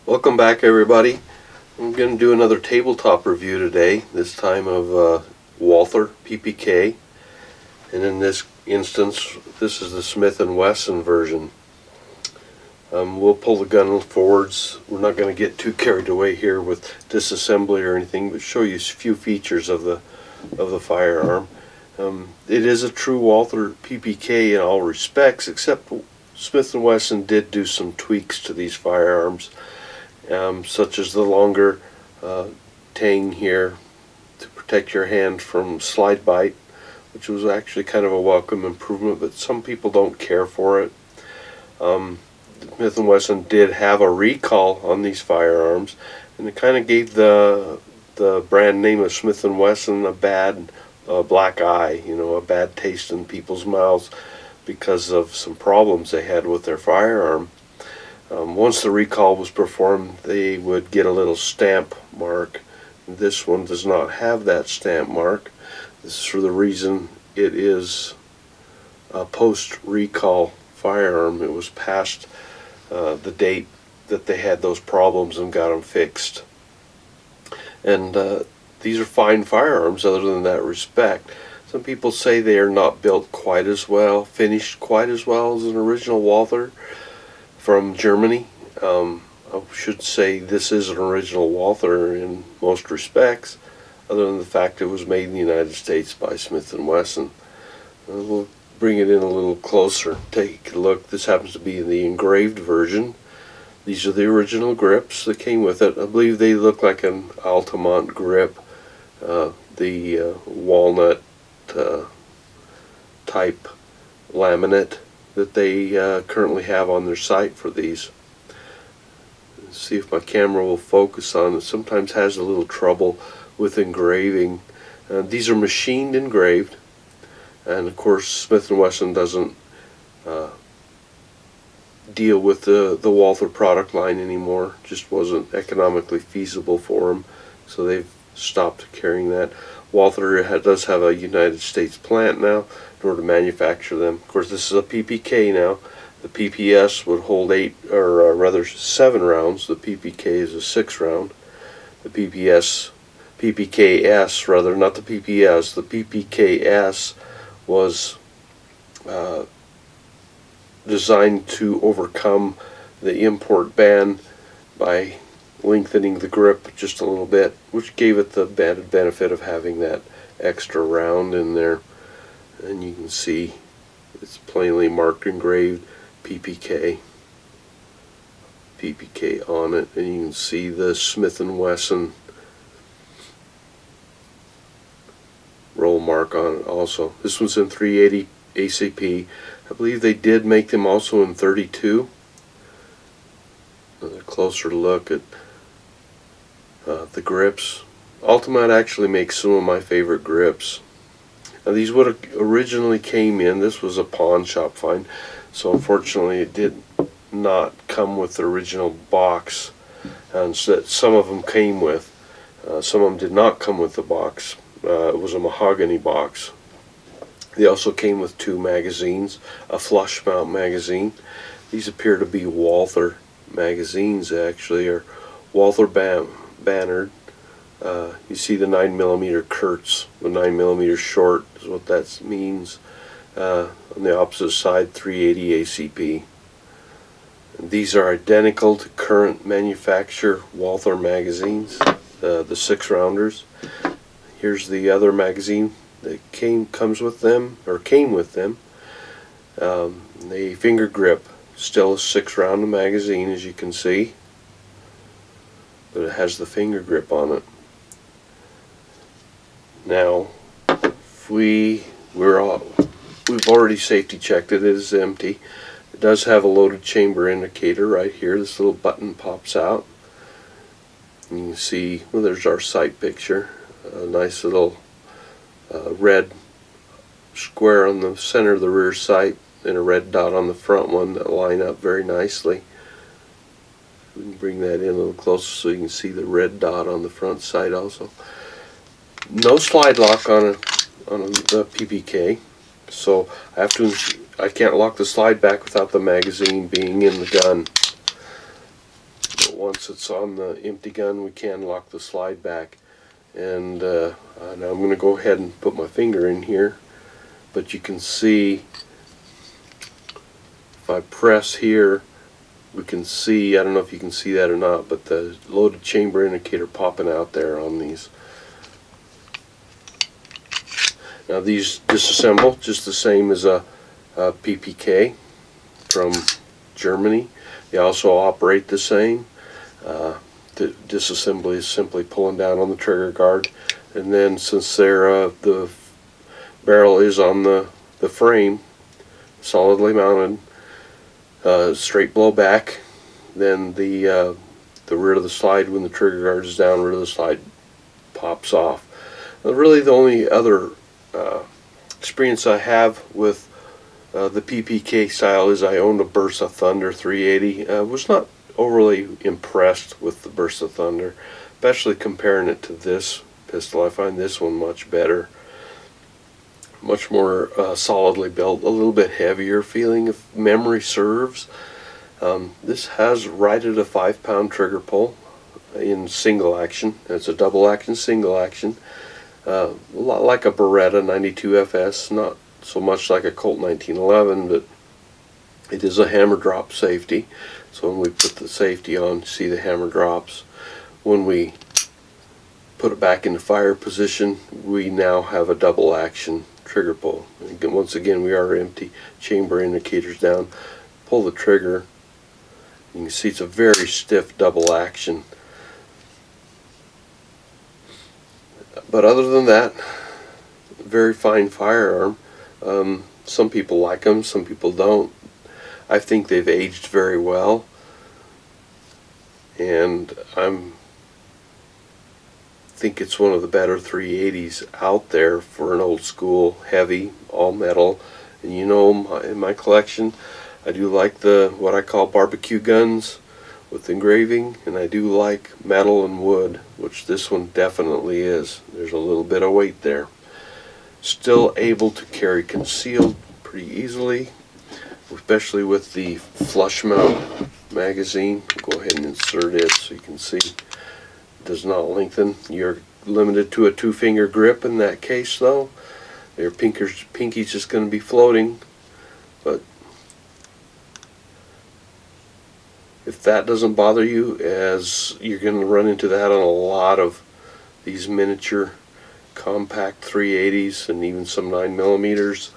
Welcome back, everybody. I'm going to do another tabletop review today, this time of Walther PPK, and in this instance this is the Smith and Wesson version. We'll pull the gun forwards. We're not going to get too carried away here with disassembly or anything, but show you a few features of the firearm. It is a true Walther PPK in all respects, except Smith and Wesson did do some tweaks to these firearms. Such as the longer tang here to protect your hand from slide bite, which was actually kind of a welcome improvement, but some people don't care for it. Smith and Wesson did have a recall on these firearms, and it kind of gave the brand name of Smith and Wesson a bad black eye, a bad taste in people's mouths because of some problems they had with their firearm. Once the recall was performed, they would get a little stamp mark. This one does not have that stamp mark. This is for the reason it is a post-recall firearm. It was past the date that they had those problems and got them fixed. And these are fine firearms other than that respect. Some people say they are not built quite as well, finished quite as well as an original Walther from Germany. I should say this is an original Walther in most respects, other than the fact it was made in the United States by Smith and Wesson. We'll bring it in a little closer. Take a look. This happens to be the engraved version. These are the original grips that came with it. I believe they look like an Altamont grip, the walnut type laminate that they currently have on their site for these. Let's see if my camera will focus on it. Sometimes has a little trouble with engraving. These are machined engraved, and of course Smith & Wesson doesn't deal with the Walther product line anymore. Just wasn't economically feasible for them, so they've stopped carrying that. Walther does have a United States plant now in order to manufacture them. Of course, this is a PPK now. The PPS would hold 7 rounds. The PPK is a 6 round. The PPKS rather, not the PPS. The PPKS was designed to overcome the import ban by lengthening the grip just a little bit, which gave it the added benefit of having that extra round in there. And you can see it's plainly marked engraved PPK on it, and you can see the Smith & Wesson roll mark on it also. This one's in 380 ACP. I believe they did make them also in 32. Another closer look at the grips. Ultimate actually makes some of my favorite grips. Now these would have originally came in, this was a pawn shop find, so unfortunately it did not come with the original box, and so some of them came with. Some of them did not come with the box. It was a mahogany box. They also came with 2 magazines, a flush mount magazine. These appear to be Walther magazines actually, or Walther bannered. You see the 9mm Kurtz, the 9mm short is what that means. On the opposite side, 380 ACP. And these are identical to current manufacturer Walther magazines, the 6-rounders. Here's the other magazine that came with them. The finger grip, still a 6-round magazine, as you can see, but it has the finger grip on it. Now, we've already safety checked it. It is empty. It does have a loaded chamber indicator right here. This little button pops out. And you can see, well, there's our sight picture. A nice little red square on the center of the rear sight and a red dot on the front one that line up very nicely. We can bring that in a little closer so you can see the red dot on the front sight also. No slide lock on the PPK, so I can't lock the slide back without the magazine being in the gun. But once it's on the empty gun, we can lock the slide back. And now I'm going to go ahead and put my finger in here, but you can see if I press here, we can see, I don't know if you can see that or not, but the loaded chamber indicator popping out there on these. Now these disassemble just the same as a PPK from Germany. They also operate the same. The disassembly is simply pulling down on the trigger guard, and then since the barrel is on the frame, solidly mounted, straight blow back, then the rear of the slide, when the trigger guard is down, rear of the slide pops off. Now, really the only other experience I have with the PPK style is I owned a Bursa Thunder 380. Was not overly impressed with the Bursa Thunder, especially comparing it to this pistol. I find this one much better, much more solidly built, a little bit heavier feeling if memory serves. This has right at a 5-pound trigger pull in single action. It's a double action, single action. A lot like a Beretta 92FS, not so much like a Colt 1911, but it is a hammer drop safety. So when we put the safety on, see the hammer drops. When we put it back into fire position, we now have a double action trigger pull. Again, once again, we are empty, chamber indicators down. Pull the trigger. You can see it's a very stiff double action. But other than that, very fine firearm. Some people like them, some people don't. I think they've aged very well, and think it's one of the better 380s out there for an old school heavy all metal. And you know, in my collection, I do like the what I call barbecue guns with engraving, and I do like metal and wood, which this one definitely is. There's a little bit of weight there. Still able to carry concealed pretty easily, especially with the flush mount magazine. Go ahead and insert it so you can see it does not lengthen. You're limited to a 2-finger grip in that case though. Your pinky's just going to be floating, but if that doesn't bother you, as you're going to run into that on a lot of these miniature compact 380s and even some 9mm,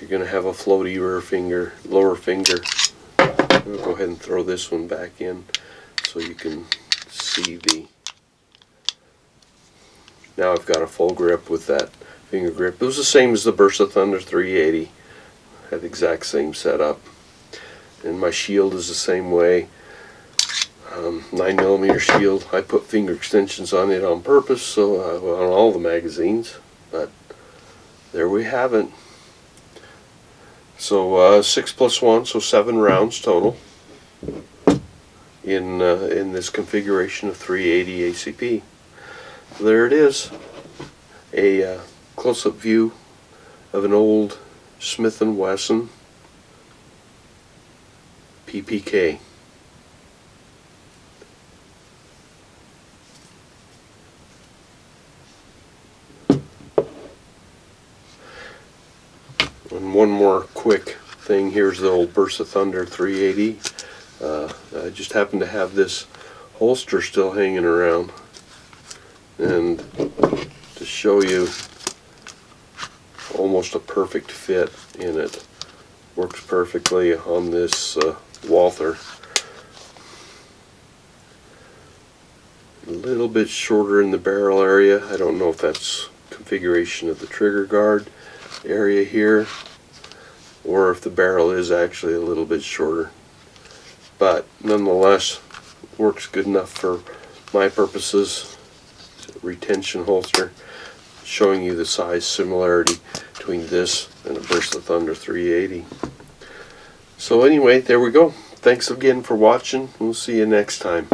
you're going to have a floaty rear finger, lower finger. I'll go ahead and throw this one back in so you can see the. Now I've got a full grip with that finger grip. It was the same as the Bursa Thunder 380. Had the exact same setup. And my shield is the same way. 9mm shield. I put finger extensions on it on purpose, so on all the magazines. But there we have it. So 6 + 1, so 7 rounds total in this configuration of 380 ACP. So there it is, a close-up view of an old Smith and Wesson PPK. And one more quick thing, here's the old Bursa Thunder 380. I just happen to have this holster still hanging around, and to show you almost a perfect fit in it. Works perfectly on this Walther. A little bit shorter in the barrel area. I don't know if that's configuration of the trigger guard area here, or if the barrel is actually a little bit shorter, but nonetheless works good enough for my purposes. Retention holster, showing you the size similarity between this and a Bursa Thunder 380. So anyway, there we go. Thanks again for watching. We'll see you next time.